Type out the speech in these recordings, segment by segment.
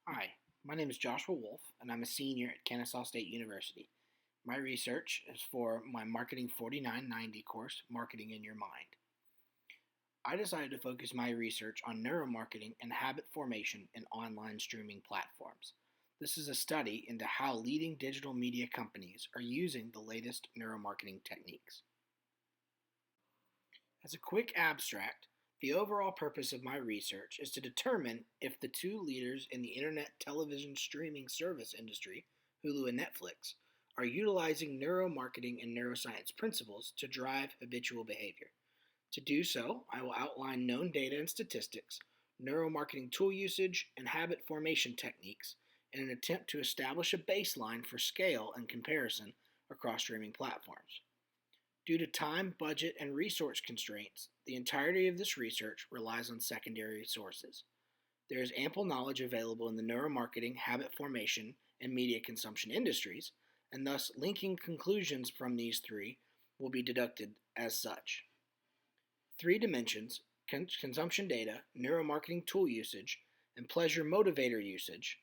Hi, my name is Joshua Wolf, and I'm a senior at Kennesaw State University. My research is for my Marketing 4990 course, Marketing in Your Mind. I decided to focus my research on neuromarketing and habit formation in online streaming platforms. This is a study into how leading digital media companies are using the latest neuromarketing techniques. As a quick abstract, the overall purpose of my research is to determine if the two leaders in the internet television streaming service industry, Hulu and Netflix, are utilizing neuromarketing and neuroscience principles to drive habitual behavior. To do so, I will outline known data and statistics, neuromarketing tool usage, and habit formation techniques in an attempt to establish a baseline for scale and comparison across streaming platforms. Due to time, budget, and resource constraints, the entirety of this research relies on secondary sources. There is ample knowledge available in the neuromarketing, habit formation, and media consumption industries, and thus linking conclusions from these three will be deducted as such. Three dimensions, consumption data, neuromarketing tool usage, and pleasure motivator usage,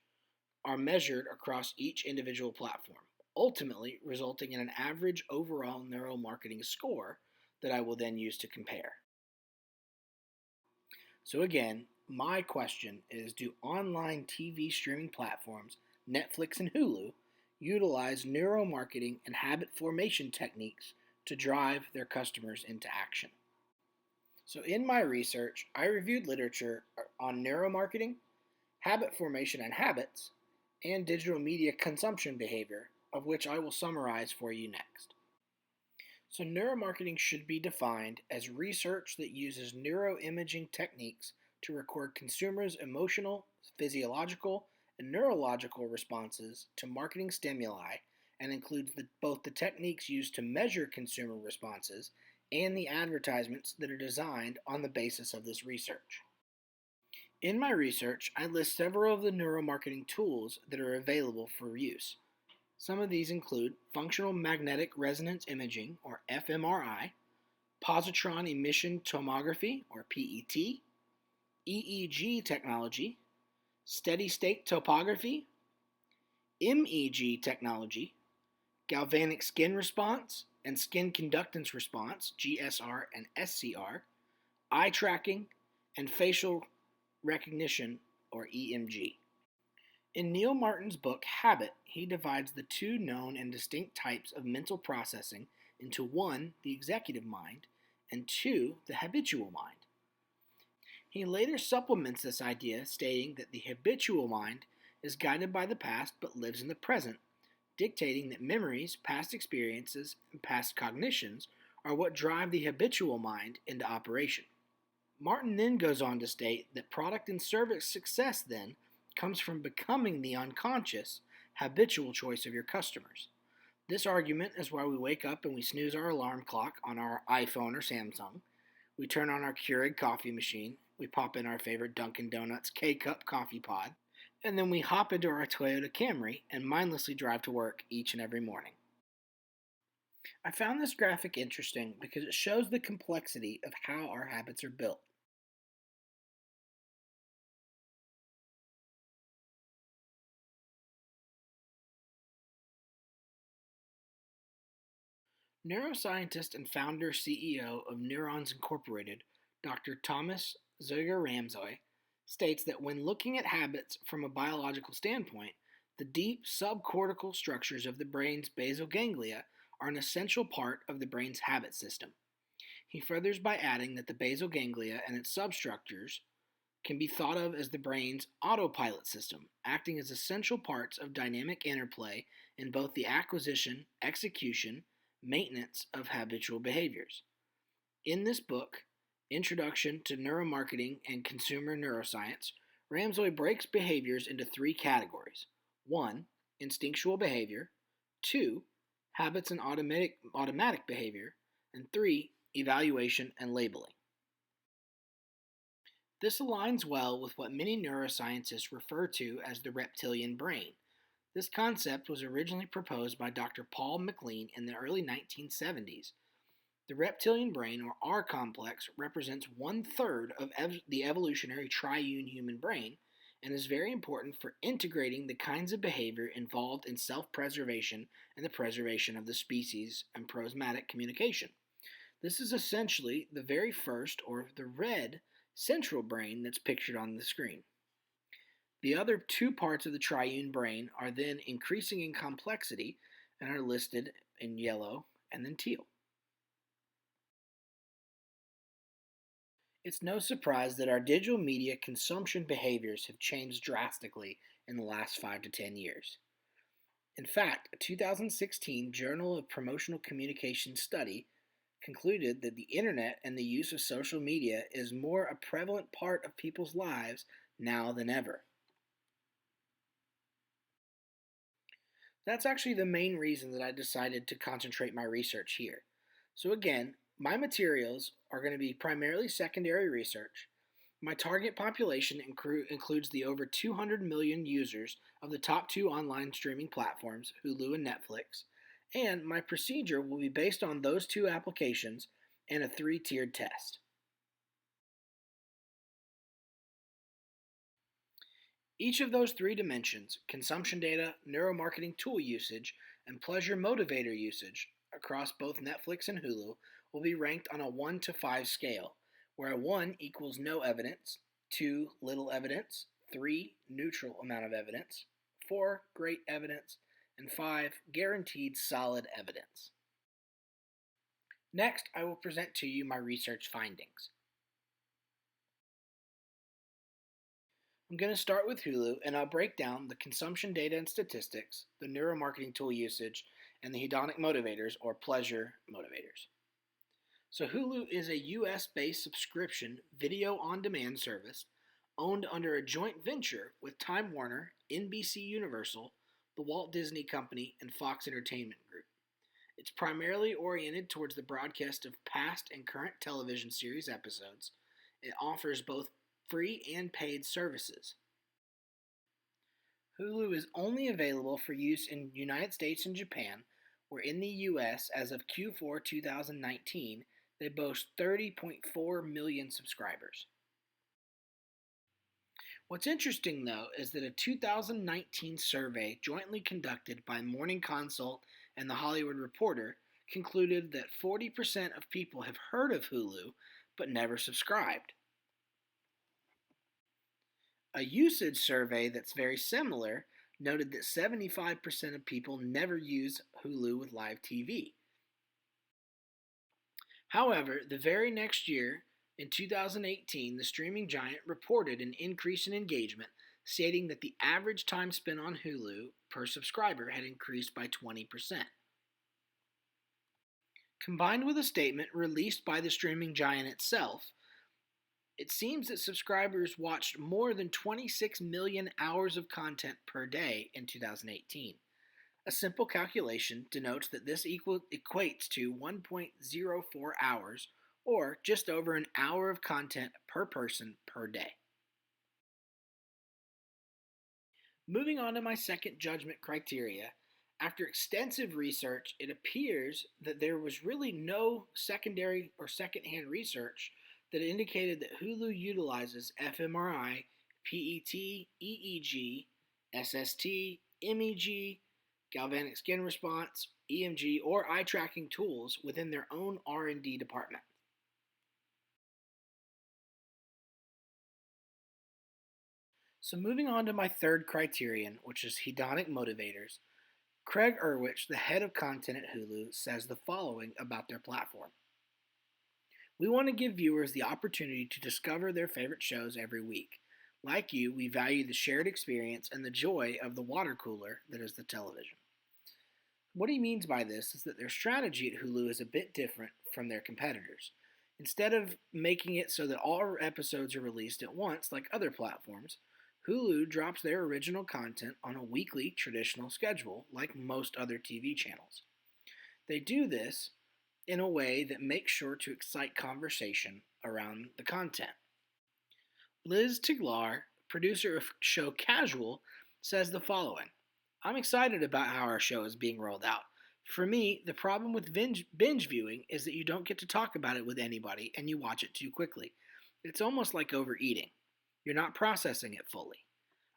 are measured across each individual platform, ultimately resulting in an average overall neuromarketing score that I will then use to compare. So again, my question is, do online TV streaming platforms, Netflix and Hulu, utilize neuromarketing and habit formation techniques to drive their customers into action? So in my research, I reviewed literature on neuromarketing, habit formation and habits, and digital media consumption behavior, of which I will summarize for you next. So neuromarketing should be defined as research that uses neuroimaging techniques to record consumers' emotional, physiological, and neurological responses to marketing stimuli and includes both the techniques used to measure consumer responses and the advertisements that are designed on the basis of this research. In my research, I list several of the neuromarketing tools that are available for use. Some of these include functional magnetic resonance imaging, or fMRI, positron emission tomography, or PET, EEG technology, steady state topography, MEG technology, galvanic skin response and skin conductance response, GSR and SCR, eye tracking, and facial recognition, or EMG. In Neil Martin's book Habit, he divides the two known and distinct types of mental processing into one, the executive mind, and two, the habitual mind. He later supplements this idea, stating that the habitual mind is guided by the past but lives in the present, dictating that memories, past experiences, and past cognitions are what drive the habitual mind into operation. Martin then goes on to state that product and service success then comes from becoming the unconscious, habitual choice of your customers. This argument is why we wake up and we snooze our alarm clock on our iPhone or Samsung. We turn on our Keurig coffee machine, we pop in our favorite Dunkin' Donuts K-Cup coffee pod, and then we hop into our Toyota Camry and mindlessly drive to work each and every morning. I found this graphic interesting because it shows the complexity of how our habits are built. Neuroscientist and founder CEO of Neurons Incorporated, Dr. Thomas Zöger-Ramsay, states that when looking at habits from a biological standpoint, the deep subcortical structures of the brain's basal ganglia are an essential part of the brain's habit system. He furthers by adding that the basal ganglia and its substructures can be thought of as the brain's autopilot system, acting as essential parts of dynamic interplay in both the acquisition, execution, maintenance of habitual behaviors. In this book, Introduction to Neuromarketing and Consumer Neuroscience, Ramsay breaks behaviors into three categories. 1. Instinctual behavior. 2. Habits and automatic behavior. And 3. Evaluation and labeling. This aligns well with what many neuroscientists refer to as the reptilian brain. This concept was originally proposed by Dr. Paul MacLean in the early 1970s. The reptilian brain, or R-complex, represents one-third of the evolutionary triune human brain and is very important for integrating the kinds of behavior involved in self preservation and the preservation of the species and prosmatic communication. This is essentially the very first, or the red, central brain that's pictured on the screen. The other two parts of the triune brain are then increasing in complexity and are listed in yellow and then teal. It's no surprise that our digital media consumption behaviors have changed drastically in the last 5 to 10 years. In fact, a 2016 Journal of Promotional Communication study concluded that the internet and the use of social media is more a prevalent part of people's lives now than ever. That's actually the main reason that I decided to concentrate my research here. So, again, my materials are going to be primarily secondary research. My target population includes the over 200 million users of the top two online streaming platforms, Hulu and Netflix, and my procedure will be based on those two applications and a three-tiered test. Each of those three dimensions, consumption data, neuromarketing tool usage, and pleasure motivator usage across both Netflix and Hulu, will be ranked on a 1 to 5 scale, where a 1 equals no evidence, 2 little evidence, 3 neutral amount of evidence, 4 great evidence, and 5 guaranteed solid evidence. Next, I will present to you my research findings. I'm going to start with Hulu, and I'll break down the consumption data and statistics, the neuromarketing tool usage, and the hedonic motivators or pleasure motivators. So Hulu is a US-based subscription video on-demand service owned under a joint venture with Time Warner, NBC Universal, the Walt Disney Company, and Fox Entertainment Group. It's primarily oriented towards the broadcast of past and current television series episodes. It offers both free and paid services. Hulu is only available for use in the United States and Japan, where in the US, as of Q4 2019, they boast 30.4 million subscribers. What's interesting, though, is that a 2019 survey jointly conducted by Morning Consult and The Hollywood Reporter concluded that 40% of people have heard of Hulu but never subscribed. A usage survey that's very similar noted that 75% of people never use Hulu with live TV. However, the very next year, in 2018, the streaming giant reported an increase in engagement, stating that the average time spent on Hulu per subscriber had increased by 20%. Combined with a statement released by the streaming giant itself, it seems that subscribers watched more than 26 million hours of content per day in 2018. A simple calculation denotes that this equates to 1.04 hours, or just over an hour of content per person per day. Moving on to my second judgment criteria, after extensive research, it appears that there was really no secondary or secondhand research that indicated that Hulu utilizes fMRI, PET, EEG, SST, MEG, galvanic skin response, EMG, or eye tracking tools within their own R&D department. So moving on to my third criterion, which is hedonic motivators, Craig Erwich, the head of content at Hulu, says the following about their platform. We want to give viewers the opportunity to discover their favorite shows every week. Like you, we value the shared experience and the joy of the water cooler that is the television. What he means by this is that their strategy at Hulu is a bit different from their competitors. Instead of making it so that all episodes are released at once like other platforms, Hulu drops their original content on a weekly traditional schedule like most other TV channels. They do this in a way that makes sure to excite conversation around the content. Liz Tiglar, producer of show Casual, says the following. I'm excited about how our show is being rolled out. For me, the problem with binge viewing is that you don't get to talk about it with anybody and you watch it too quickly. It's almost like overeating. You're not processing it fully.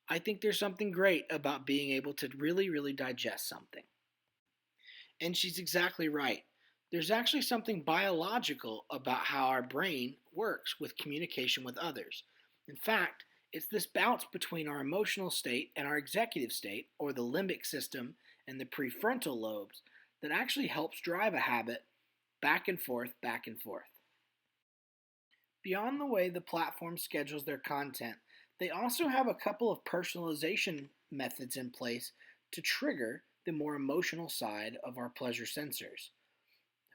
I think there's something great about being able to really, really digest something. And she's exactly right. There's actually something biological about how our brain works with communication with others. In fact, it's this bounce between our emotional state and our executive state, or the limbic system and the prefrontal lobes, that actually helps drive a habit back and forth, back and forth. Beyond the way the platform schedules their content, they also have a couple of personalization methods in place to trigger the more emotional side of our pleasure sensors.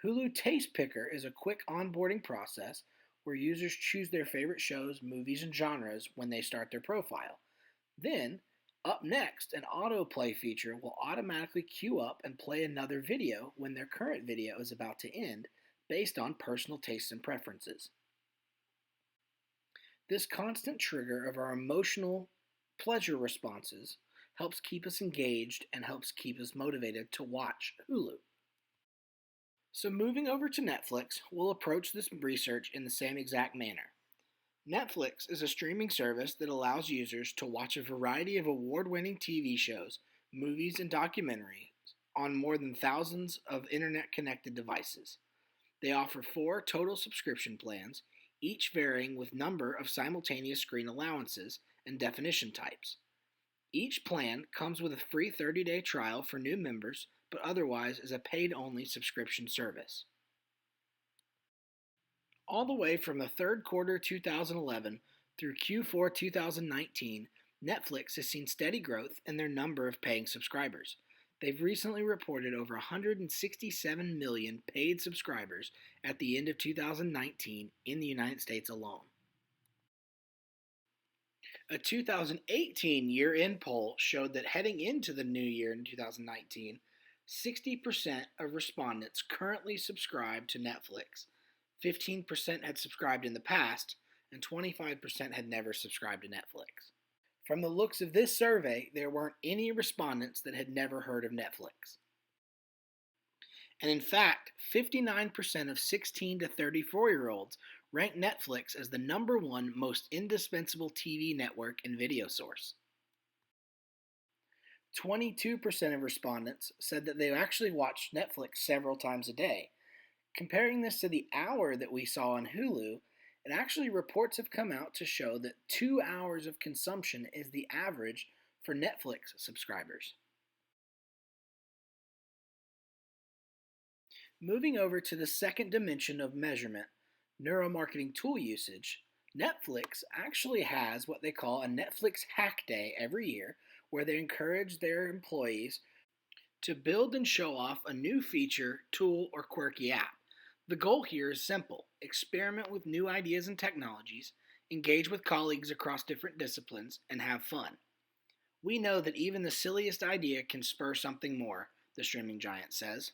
Hulu Taste Picker is a quick onboarding process where users choose their favorite shows, movies, and genres when they start their profile. Then, up next, an autoplay feature will automatically queue up and play another video when their current video is about to end based on personal tastes and preferences. This constant trigger of our emotional pleasure responses helps keep us engaged and helps keep us motivated to watch Hulu. So, moving over to Netflix, we'll approach this research in the same exact manner. Netflix is a streaming service that allows users to watch a variety of award winning TV shows, movies, and documentaries on more than thousands of internet connected devices. They offer 4 total subscription plans, each varying with number of simultaneous screen allowances and definition types. Each plan comes with a free 30-day trial for new members, but otherwise is a paid-only subscription service. All the way from the third quarter 2011 through Q4 2019, Netflix has seen steady growth in their number of paying subscribers. They've recently reported over 167 million paid subscribers at the end of 2019 in the United States alone. A 2018 year-end poll showed that heading into the new year in 2019, 60% of respondents currently subscribe to Netflix, 15% had subscribed in the past, and 25% had never subscribed to Netflix. From the looks of this survey, there weren't any respondents that had never heard of Netflix. And in fact, 59% of 16 to 34-year-olds rank Netflix as the number 1 most indispensable TV network and video source. 22% of respondents said that they actually watched Netflix several times a day. Comparing this to the hour that we saw on Hulu, and actually reports have come out to show that 2 hours of consumption is the average for Netflix subscribers. Moving over to the second dimension of measurement, neuromarketing tool usage, Netflix actually has what they call a Netflix Hack Day every year, where they encourage their employees to build and show off a new feature, tool, or quirky app. The goal here is simple: experiment with new ideas and technologies, engage with colleagues across different disciplines, and have fun. We know that even the silliest idea can spur something more, the streaming giant says.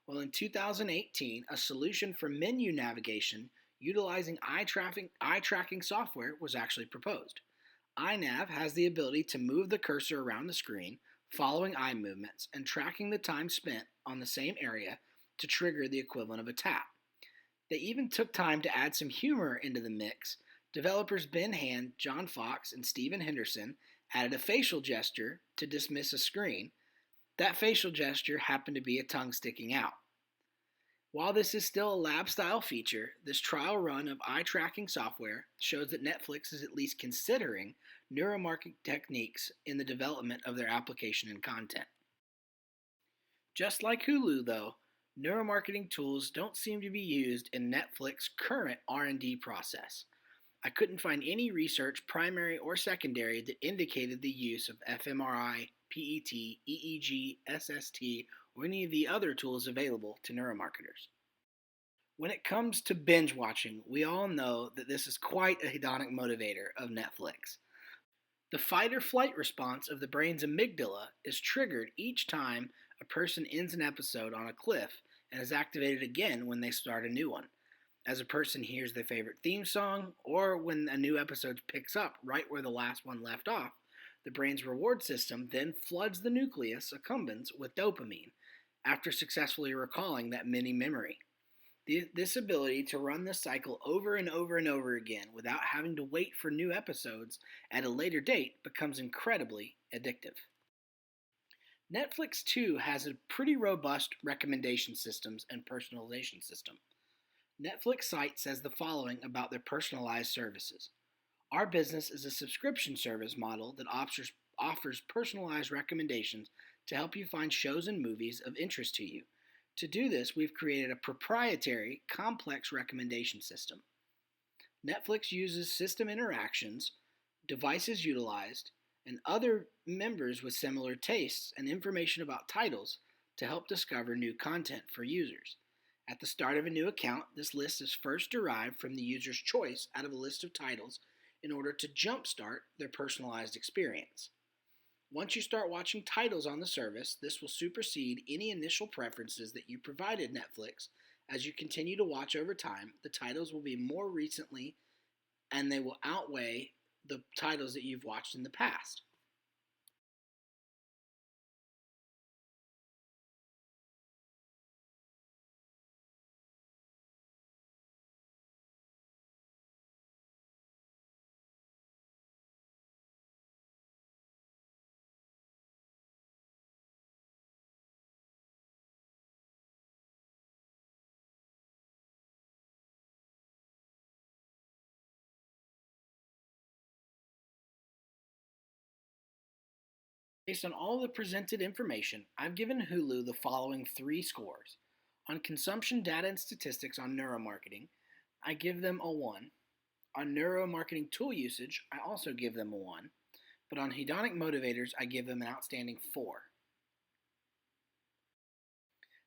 Well, in 2018, a solution for menu navigation utilizing eye tracking software was actually proposed. iNav has the ability to move the cursor around the screen, following eye movements, and tracking the time spent on the same area to trigger the equivalent of a tap. They even took time to add some humor into the mix. Developers Ben Hand, John Fox, and Steven Henderson added a facial gesture to dismiss a screen. That facial gesture happened to be a tongue sticking out. While this is still a lab-style feature, this trial run of eye-tracking software shows that Netflix is at least considering neuromarketing techniques in the development of their application and content. Just like Hulu, though, neuromarketing tools don't seem to be used in Netflix's current R&D process. I couldn't find any research, primary or secondary, that indicated the use of fMRI, PET, EEG, SST, or any of the other tools available to neuromarketers. When it comes to binge watching, we all know that this is quite a hedonic motivator of Netflix. The fight or flight response of the brain's amygdala is triggered each time a person ends an episode on a cliff and is activated again when they start a new one. As a person hears their favorite theme song, or when a new episode picks up right where the last one left off, the brain's reward system then floods the nucleus accumbens with dopamine after successfully recalling that mini memory. This ability to run the cycle over and over and over again without having to wait for new episodes at a later date becomes incredibly addictive. Netflix, too, has a pretty robust recommendation systems and personalization system. Netflix site says the following about their personalized services. Our business is a subscription service model that offers personalized recommendations to help you find shows and movies of interest to you. To do this, we've created a proprietary, complex recommendation system. Netflix uses system interactions, devices utilized, and other members with similar tastes and information about titles to help discover new content for users. At the start of a new account, this list is first derived from the user's choice out of a list of titles in order to jumpstart their personalized experience. Once you start watching titles on the service, this will supersede any initial preferences that you provided Netflix. As you continue to watch over time, the titles will be more recently and they will outweigh the titles that you've watched in the past. Based on all the presented information, I've given Hulu the following three scores. On consumption data and statistics on neuromarketing, I give them a 1. On neuromarketing tool usage, I also give them a 1. But on hedonic motivators, I give them an outstanding 4.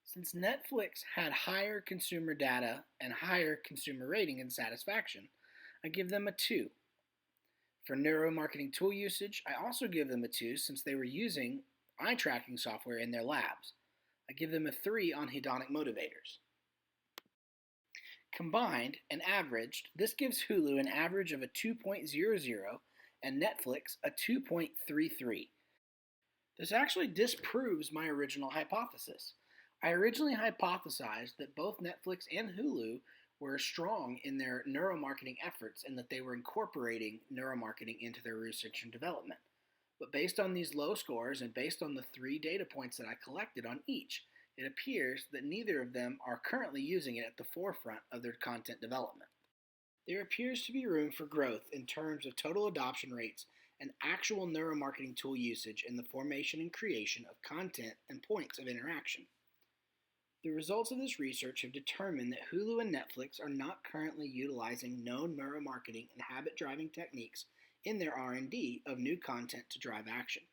Since Netflix had higher consumer data and higher consumer rating and satisfaction, I give them a 2. For neuromarketing tool usage, I also give them a 2 since they were using eye tracking software in their labs. I give them a 3 on hedonic motivators. Combined and averaged, this gives Hulu an average of a 2.00 and Netflix a 2.33. This actually disproves my original hypothesis. I originally hypothesized that both Netflix and Hulu were strong in their neuromarketing efforts and that they were incorporating neuromarketing into their research and development. But based on these low scores and based on the 3 data points that I collected on each, it appears that neither of them are currently using it at the forefront of their content development. There appears to be room for growth in terms of total adoption rates and actual neuromarketing tool usage in the formation and creation of content and points of interaction. The results of this research have determined that Hulu and Netflix are not currently utilizing known neuromarketing and habit-driving techniques in their R&D of new content to drive action.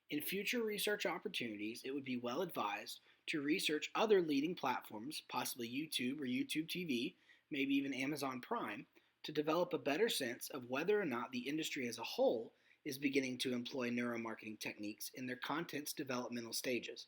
In future research opportunities, it would be well advised to research other leading platforms, possibly YouTube or YouTube TV, maybe even Amazon Prime, to develop a better sense of whether or not the industry as a whole is beginning to employ neuromarketing techniques in their content's developmental stages.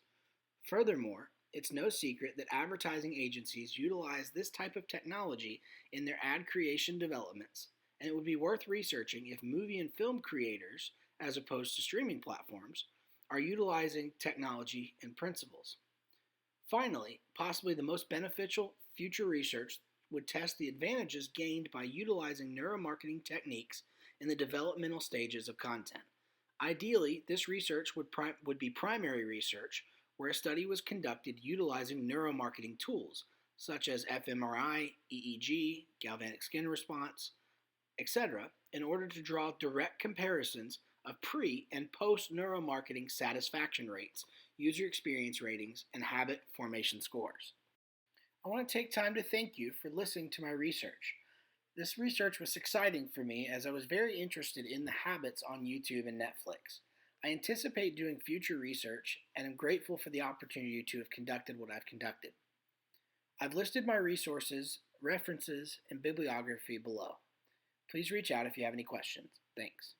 Furthermore, it's no secret that advertising agencies utilize this type of technology in their ad creation developments, and it would be worth researching if movie and film creators, as opposed to streaming platforms, are utilizing technology and principles. Finally, possibly the most beneficial future research would test the advantages gained by utilizing neuromarketing techniques in the developmental stages of content. Ideally, this research would be primary research where a study was conducted utilizing neuromarketing tools such as fMRI, EEG, galvanic skin response, etc., in order to draw direct comparisons of pre and post neuromarketing satisfaction rates, user experience ratings, and habit formation scores. I want to take time to thank you for listening to my research. This research was exciting for me as I was very interested in the habits on YouTube and Netflix. I anticipate doing future research and am grateful for the opportunity to have conducted what I've conducted. I've listed my resources, references, and bibliography below. Please reach out if you have any questions. Thanks.